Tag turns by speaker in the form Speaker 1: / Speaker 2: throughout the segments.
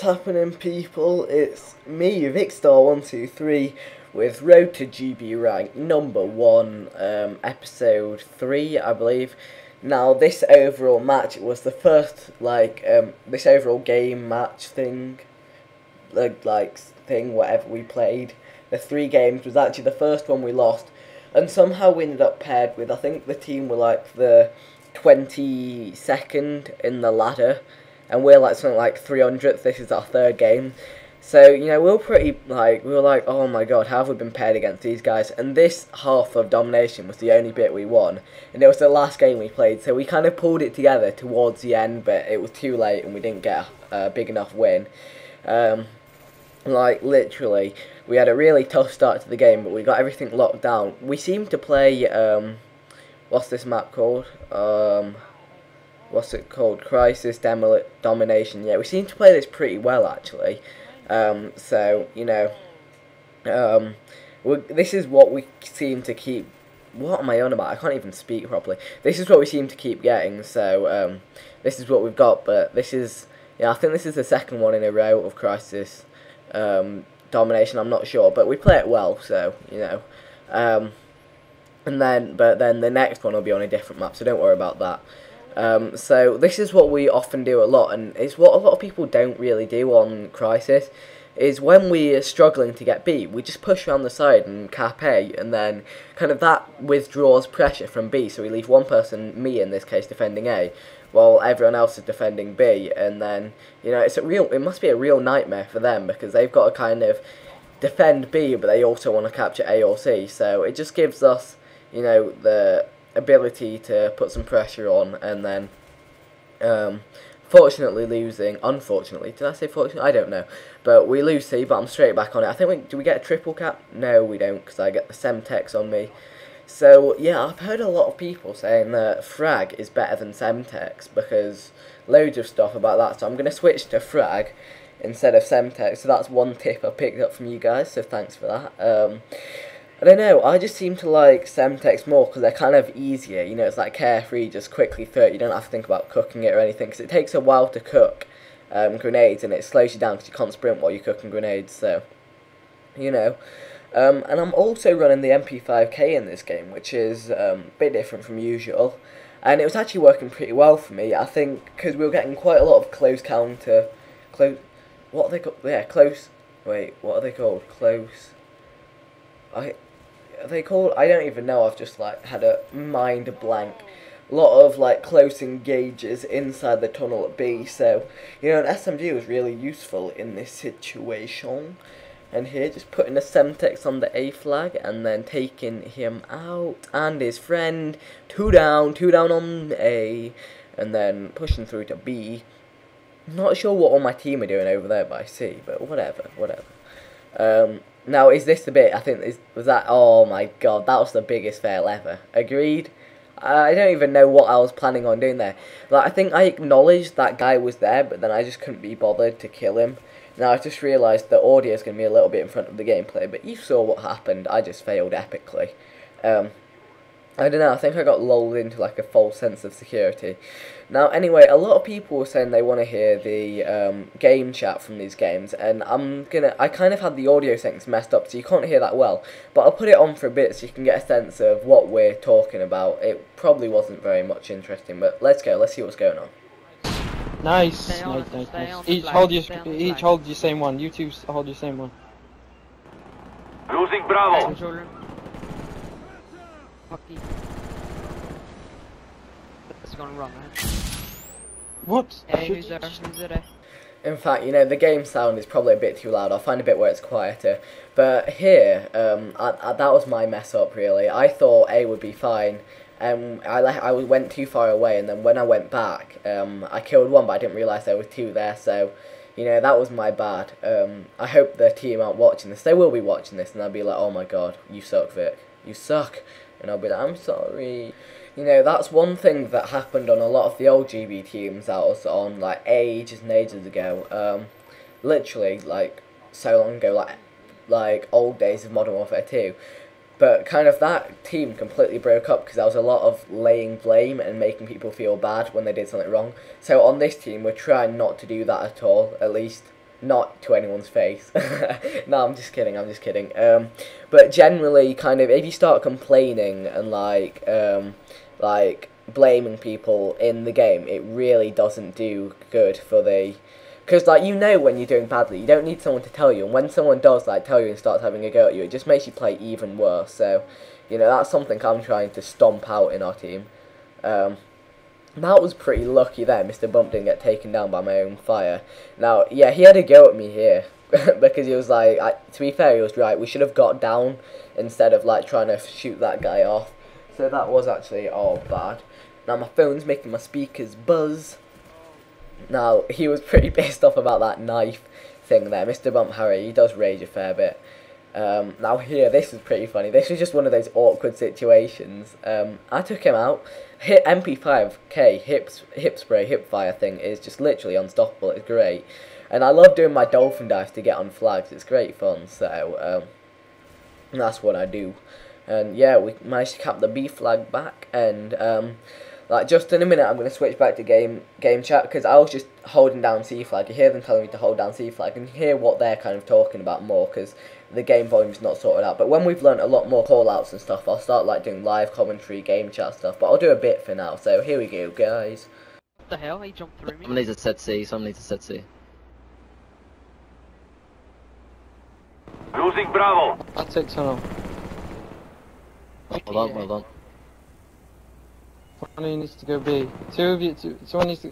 Speaker 1: happening, people? It's me, Vicstar123, with Road to GB Rank number 1, episode 3, I believe. Now, this overall match was the first, this overall game match thing, whatever we played. The 3 games was actually the first one we lost, and somehow we ended up paired with, I think the team were like the 22nd in the ladder, and we're like something like 300th. This is our 3rd game, so you know we were like, oh my god, how have we been paired against these guys? And this half of Domination was the only bit we won, and it was the last game we played, so we kind of pulled it together towards the end, but it was too late and we didn't get a big enough win. Literally, we had a really tough start to the game, but we got everything locked down. We seemed to play, what's this map called? What's it called? Crisis Domination. Yeah, we seem to play this pretty well, actually. So, you know, this is what we seem to keep... What am I on about? I can't even speak properly. This is what we seem to keep getting, so, this is what we've got, but this is... Yeah, I think this is the 2nd one in a row of Crisis Domination, I'm not sure, but we play it well, so, you know. But then the next one will be on a different map, so don't worry about that. So this is what we often do a lot, and it's what a lot of people don't really do on Crisis, is when we are struggling to get B, we just push around the side and cap A, and then kind of that withdraws pressure from B, so we leave one person, me in this case, defending A, while everyone else is defending B, and then, you know, it must be a real nightmare for them, because they've got to kind of defend B, but they also want to capture A or C, so it just gives us, you know, the ability to put some pressure on, and then unfortunately, did I say fortunately? I don't know, but we lose C, but I'm straight back on it. I think do we get a triple cap? No, we don't, because I get the Semtex on me. So yeah, I've heard a lot of people saying that Frag is better than Semtex, because loads of stuff about that, so I'm going to switch to Frag instead of Semtex, so that's one tip I picked up from you guys, so thanks for that. I don't know, I just seem to like Semtex more because they're kind of easier, you know, it's like carefree, just quickly throw it, you don't have to think about cooking it or anything, because it takes a while to cook grenades, and it slows you down because you can't sprint while you're cooking grenades, so, you know. And I'm also running the MP5K in this game, which is a bit different from usual, and it was actually working pretty well for me, I think, because we were getting quite a lot of close, what are they called? Yeah, close, wait, what are they called? I don't even know, I've just like had a mind blank. A lot of like close engages inside the tunnel at B, so you know, an SMG was really useful in this situation. And here, just putting a Semtex on the A flag and then taking him out and his friend, two down on A, and then pushing through to B. Not sure what all my team are doing over there by C, but whatever. Now, is this the bit, I think, oh my god, that was the biggest fail ever. Agreed? I don't even know what I was planning on doing there. Like, I think I acknowledged that guy was there, but then I just couldn't be bothered to kill him. Now, I just realised the audio is going to be a little bit in front of the gameplay, but you saw what happened. I just failed epically. I don't know, I think I got lulled into like a false sense of security. Now, anyway, a lot of people were saying they want to hear the game chat from these games, and I kind of had the audio settings messed up, so you can't hear that well, but I'll put it on for a bit so you can get a sense of what we're talking about. It probably wasn't very much interesting, but let's see what's going on.
Speaker 2: Nice. Each hold your same one. You two hold your same one.
Speaker 3: Losing Bravo.
Speaker 4: It's gone wrong, man.
Speaker 2: What?
Speaker 4: Hey, who's there?
Speaker 1: In fact, you know, the game sound is probably a bit too loud. I'll find a bit where it's quieter. But here, that was my mess up, really. I thought A would be fine. I went too far away, and then when I went back, I killed one, but I didn't realise there were 2 there, so, you know, that was my bad. I hope the team aren't watching this. They will be watching this, and they'll be like, oh my god, you suck, Vic. You suck. And I'll be like, I'm sorry. You know, that's one thing that happened on a lot of the old GB teams that was on, like, ages and ages ago. Literally, like, so long ago, like old days of Modern Warfare 2. But kind of that team completely broke up because there was a lot of laying blame and making people feel bad when they did something wrong. So on this team, we're trying not to do that at all, at least. not to anyone's face. No, I'm just kidding. But generally, kind of, if you start complaining and like blaming people in the game, it really doesn't do good for the. Because, like, you know when you're doing badly, you don't need someone to tell you, and when someone does, like, tell you and starts having a go at you, it just makes you play even worse, so, you know, that's something I'm trying to stomp out in our team. That was pretty lucky there, Mr. Bump didn't get taken down by my own fire. Now, yeah, he had a go at me here, because he was like, to be fair, he was right, we should have got down, instead of, like, trying to shoot that guy off, so that was actually all bad. Now, my phone's making my speakers buzz. Now, he was pretty pissed off about that knife thing there. Mr. Bump Harry, he does rage a fair bit. Now here, this is pretty funny. This was just one of those awkward situations. I took him out. MP5K, hip spray, hip fire thing is just literally unstoppable. It's great. And I love doing my dolphin dives to get on flags. It's great fun, so that's what I do. And yeah, we managed to cap the B flag back, and like, just in a minute, I'm going to switch back to game chat, because I was just holding down C flag. You hear them telling me to hold down C flag, and you hear what they're kind of talking about more, because the game volume's not sorted out. But when we've learnt a lot more call-outs and stuff, I'll start, like, doing live commentary, game chat stuff, but I'll do a bit for now. So, here we go, guys.
Speaker 4: What the hell? He jumped through me.
Speaker 3: Someone needs a set C, someone needs a set C.
Speaker 5: Losing Bravo.
Speaker 2: I'll take tunnel.
Speaker 3: Hold on, hold on.
Speaker 2: One of you needs to go B. Two of you, someone needs to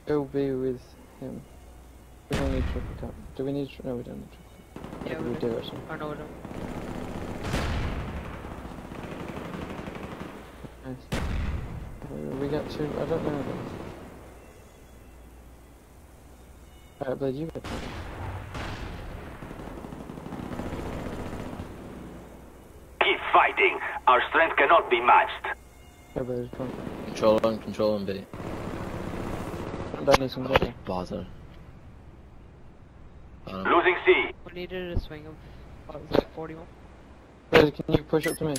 Speaker 2: go B with him. We don't need triple cap. Do we need? No, we don't need triple cap.
Speaker 4: Yeah,
Speaker 2: we do actually.
Speaker 4: I know we don't.
Speaker 2: Nice. We got two. I don't know. Alright, Blade, you get that.
Speaker 5: Keep fighting. Our strength cannot be matched.
Speaker 2: Yeah, Blade, come on.
Speaker 3: Control on B.
Speaker 2: That needs some better.
Speaker 3: Bother.
Speaker 5: Losing C.
Speaker 4: We needed a swing of, what was that, 41?
Speaker 2: Blade, can you push up to me?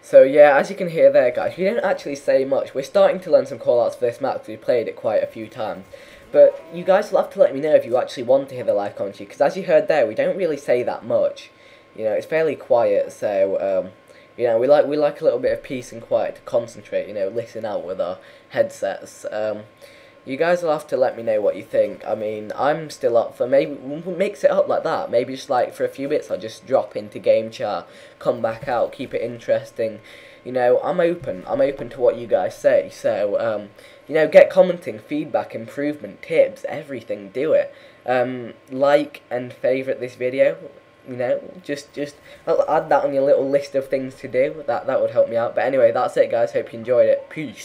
Speaker 1: So yeah, as you can hear there, guys, we didn't actually say much. We're starting to learn some callouts for this map, because we played it quite a few times. But you guys will have to let me know if you actually want to hear the live commentary, because as you heard there, we don't really say that much. You know, it's fairly quiet, so you know, we like a little bit of peace and quiet to concentrate. You know, listen out with our headsets. You guys will have to let me know what you think. I mean, I'm still up for maybe we'll mix it up like that. Maybe just like for a few bits, I'll just drop into game chat, come back out, keep it interesting. You know, I'm open to what you guys say. So, you know, get commenting, feedback, improvement, tips, everything. Do it. Like and favourite this video. You know, just I'll add that on your little list of things to do. That would help me out. But anyway, that's it, guys. Hope you enjoyed it. Peace.